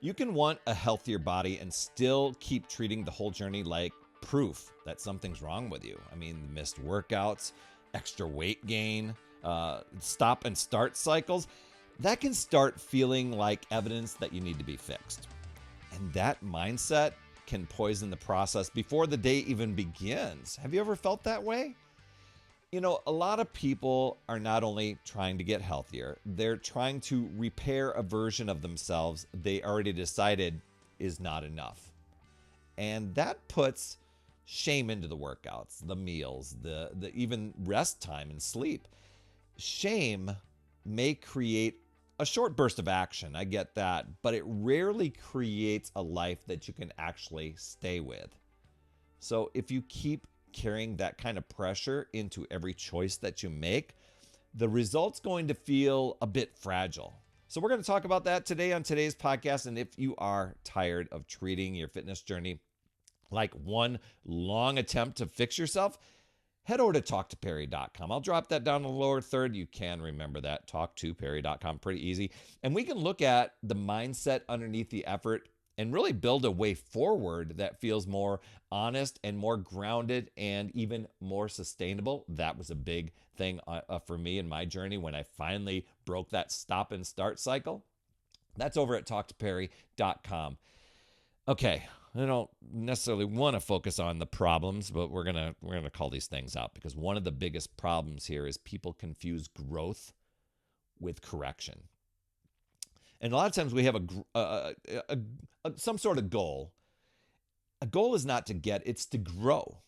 You can want a healthier body and still keep treating the whole journey like proof that something's wrong with you. I mean, missed workouts, extra weight gain, stop and start cycles, that can start feeling like evidence that you need to be fixed. And that mindset can poison the process before the day even begins. Have you ever felt that way? You know, a lot of people are not only trying to get healthier, they're trying to repair a version of themselves they already decided is not enough. And that puts shame into the workouts, the meals, the even rest time and sleep. Shame may create a short burst of action, I get that, but it rarely creates a life that you can actually stay with. So if you keep carrying that kind of pressure into every choice that you make, the result's going to feel a bit fragile. So we're going to talk about that today on today's podcast. And if you are tired of treating your fitness journey like one long attempt to fix yourself, head over to talktoperry.com. I'll drop that down in the lower third. You can remember that, talktoperry.com, pretty easy. And we can look at the mindset underneath the effort and really build a way forward that feels more honest and more grounded and even more sustainable. That was a big thing for me in my journey when I finally broke that stop and start cycle. That's over at talktoperry.com. Okay, I don't necessarily want to focus on the problems, but we're gonna call these things out, because one of the biggest problems here is people confuse growth with correction. And a lot of times we have some sort of goal. A goal is not to get, it's to grow.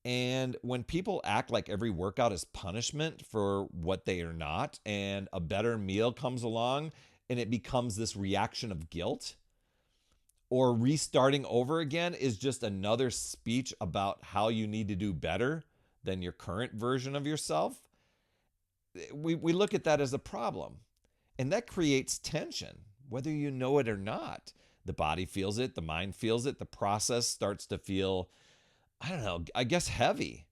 And when people act like every workout is punishment for what they are not, and a better meal comes along and it becomes this reaction of guilt, or restarting over again is just another speech about how you need to do better than your current version of yourself, we look at that as a problem. And that creates tension, whether you know it or not. The body feels it, the mind feels it, the process starts to feel, I don't know, I guess heavy.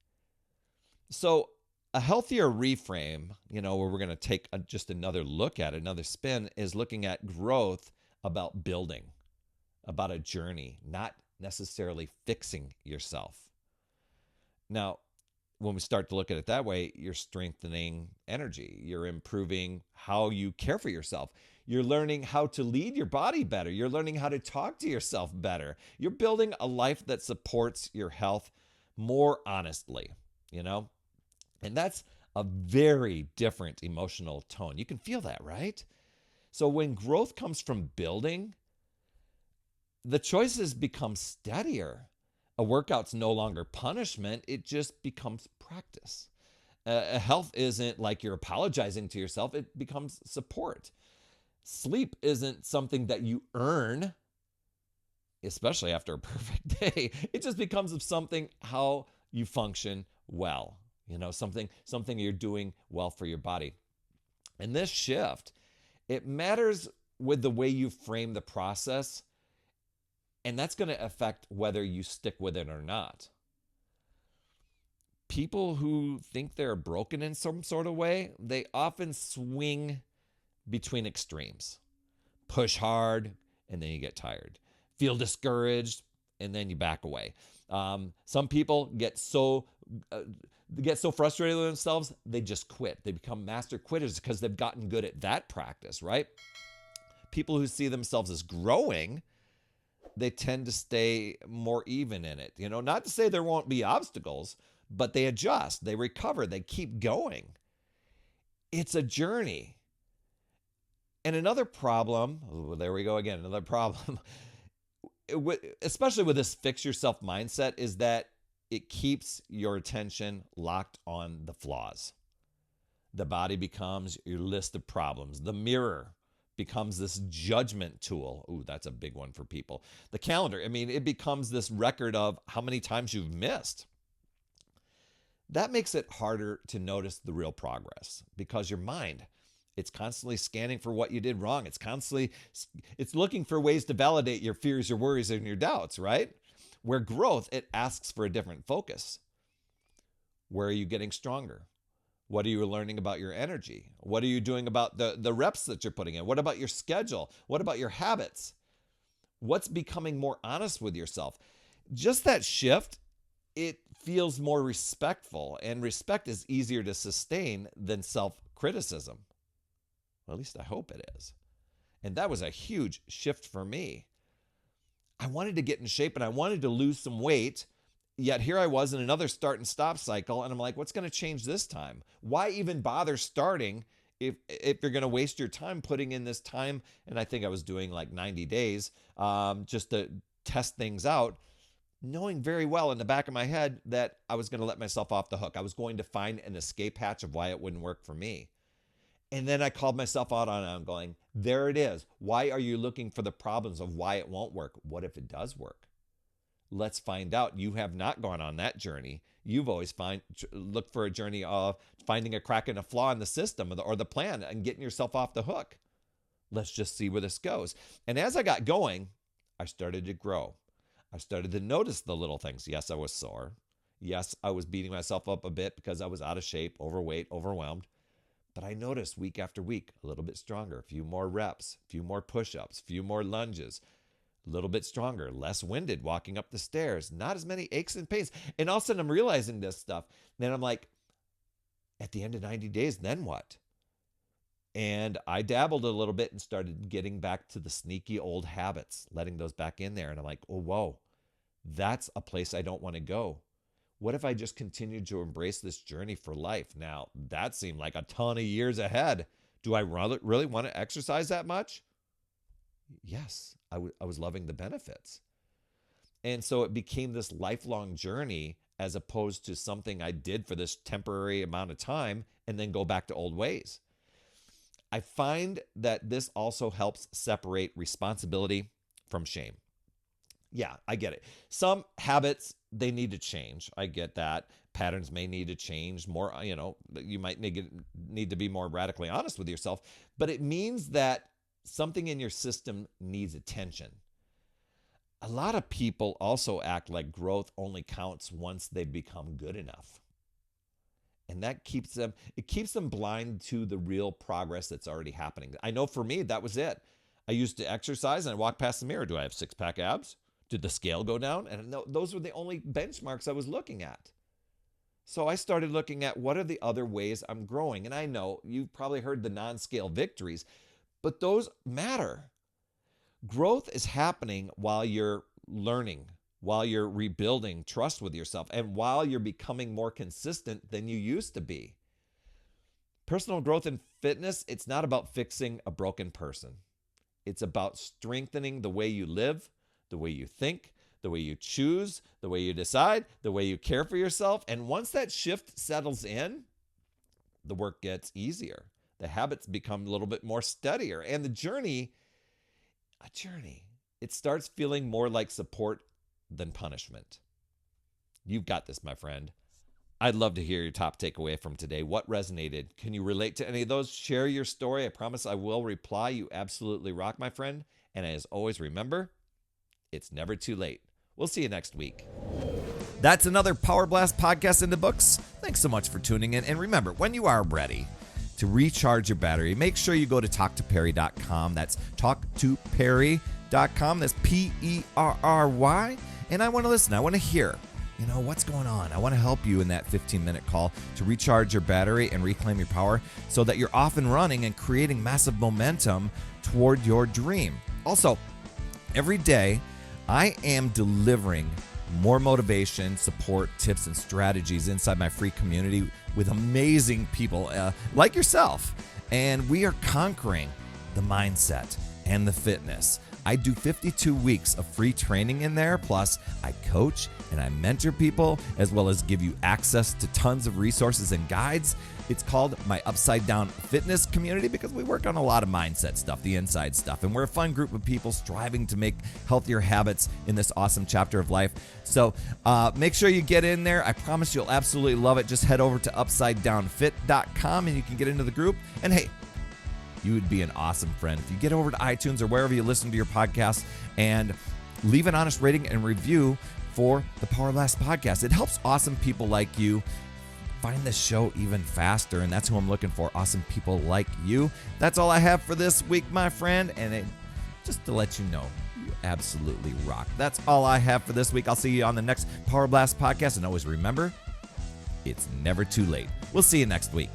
So a healthier reframe, where we're going to take just another look at it, another spin, is looking at growth about building, about a journey, not necessarily fixing yourself. Now, when we start to look at it that way, you're strengthening energy. You're improving how you care for yourself. You're learning how to lead your body better. You're learning how to talk to yourself better. You're building a life that supports your health more honestly, And that's a very different emotional tone. You can feel that, right? So when growth comes from building, the choices become steadier. A workout's no longer punishment, it just becomes practice. Health isn't like you're apologizing to yourself, it becomes support. Sleep isn't something that you earn, especially after a perfect day. It just becomes of something how you function well, something you're doing well for your body. And this shift, it matters with the way you frame the process. And that's going to affect whether you stick with it or not. People who think they're broken in some sort of way, they often swing between extremes. Push hard, and then you get tired. Feel discouraged, and then you back away. Some people get so frustrated with themselves, they just quit. They become master quitters because they've gotten good at that practice, right? People who see themselves as growing, they tend to stay more even in it. Not to say there won't be obstacles, but they adjust, they recover, they keep going. It's a journey. And another problem, there we go again, another problem, especially with this fix yourself mindset, is that it keeps your attention locked on the flaws. The body becomes your list of problems. The mirror becomes this judgment tool. Ooh, that's a big one for people. The calendar, it becomes this record of how many times you've missed. That makes it harder to notice the real progress, because your mind, it's constantly scanning for what you did wrong. It's looking for ways to validate your fears, your worries, and your doubts, right? Where growth, it asks for a different focus. Where are you getting stronger? What are you learning about your energy? What are you doing about the reps that you're putting in? What about your schedule? What about your habits? What's becoming more honest with yourself? Just that shift, it feels more respectful, and respect is easier to sustain than self-criticism. Well, at least I hope it is. And that was a huge shift for me. I wanted to get in shape and I wanted to lose some weight, yet here I was in another start and stop cycle, and I'm like, what's going to change this time? Why even bother starting if you're going to waste your time putting in this time? And I think I was doing like 90 days just to test things out, knowing very well in the back of my head that I was going to let myself off the hook. I was going to find an escape hatch of why it wouldn't work for me. And then I called myself out on it. I'm going, there it is. Why are you looking for the problems of why it won't work? What if it does work? Let's find out. You have not gone on that journey. You've always looked for a journey of finding a crack and a flaw in the system or the plan and getting yourself off the hook. Let's just see where this goes. And as I got going, I started to grow. I started to notice the little things. Yes, I was sore. Yes, I was beating myself up a bit because I was out of shape, overweight, overwhelmed. But I noticed week after week, a little bit stronger, a few more reps, a few more push-ups, a few more lunges, a little bit stronger, less winded walking up the stairs, not as many aches and pains. And all of a sudden I'm realizing this stuff. Then I'm like, at the end of 90 days, then what? And I dabbled a little bit and started getting back to the sneaky old habits, letting those back in there. And I'm like, oh, whoa, that's a place I don't want to go. What if I just continued to embrace this journey for life? Now, that seemed like a ton of years ahead. Do I really want to exercise that much? Yes, I was loving the benefits. And so it became this lifelong journey as opposed to something I did for this temporary amount of time and then go back to old ways. I find that this also helps separate responsibility from shame. Yeah, I get it. Some habits, they need to change. I get that. Patterns may need to change more. You might need to be more radically honest with yourself, but it means that something in your system needs attention. A lot of people also act like growth only counts once they become good enough. And that keeps them blind to the real progress that's already happening. I know for me, that was it. I used to exercise and I walked past the mirror. Do I have six-pack abs? Did the scale go down? And no, those were the only benchmarks I was looking at. So I started looking at what are the other ways I'm growing. And I know you've probably heard the non-scale victories, but those matter. Growth is happening while you're learning, while you're rebuilding trust with yourself, and while you're becoming more consistent than you used to be. Personal growth in fitness, it's not about fixing a broken person. It's about strengthening the way you live, the way you think, the way you choose, the way you decide, the way you care for yourself. And once that shift settles in, the work gets easier. The habits become a little bit more steadier. And the journey, it starts feeling more like support than punishment. You've got this, my friend. I'd love to hear your top takeaway from today. What resonated? Can you relate to any of those? Share your story. I promise I will reply. You absolutely rock, my friend. And as always, remember, it's never too late. We'll see you next week. That's another Power Blast podcast in the books. Thanks so much for tuning in. And remember, when you are ready to recharge your battery, make sure you go to talktoperry.com. That's talktoperry.com. That's Perry. And I want to listen. I want to hear, what's going on. I want to help you in that 15-minute call to recharge your battery and reclaim your power so that you're off and running and creating massive momentum toward your dream. Also, every day, I am delivering more motivation, support, tips, and strategies inside my free community with amazing people like yourself. And we are conquering the mindset and the fitness. I do 52 weeks of free training in there. Plus, I coach and I mentor people, as well as give you access to tons of resources and guides. It's called my Upside Down Fitness Community because we work on a lot of mindset stuff, the inside stuff. And we're a fun group of people striving to make healthier habits in this awesome chapter of life. So make sure you get in there. I promise you'll absolutely love it. Just head over to upsidedownfit.com and you can get into the group. And hey, you would be an awesome friend if you get over to iTunes or wherever you listen to your podcast and leave an honest rating and review for the Power Blast podcast. It helps awesome people like you find the show even faster, and that's who I'm looking for, awesome people like you. That's all I have for this week, my friend, and just to let you know you absolutely rock. That's all I have for this week. I'll see you on the next Power Blast podcast. And always remember, it's never too late. We'll see you next week.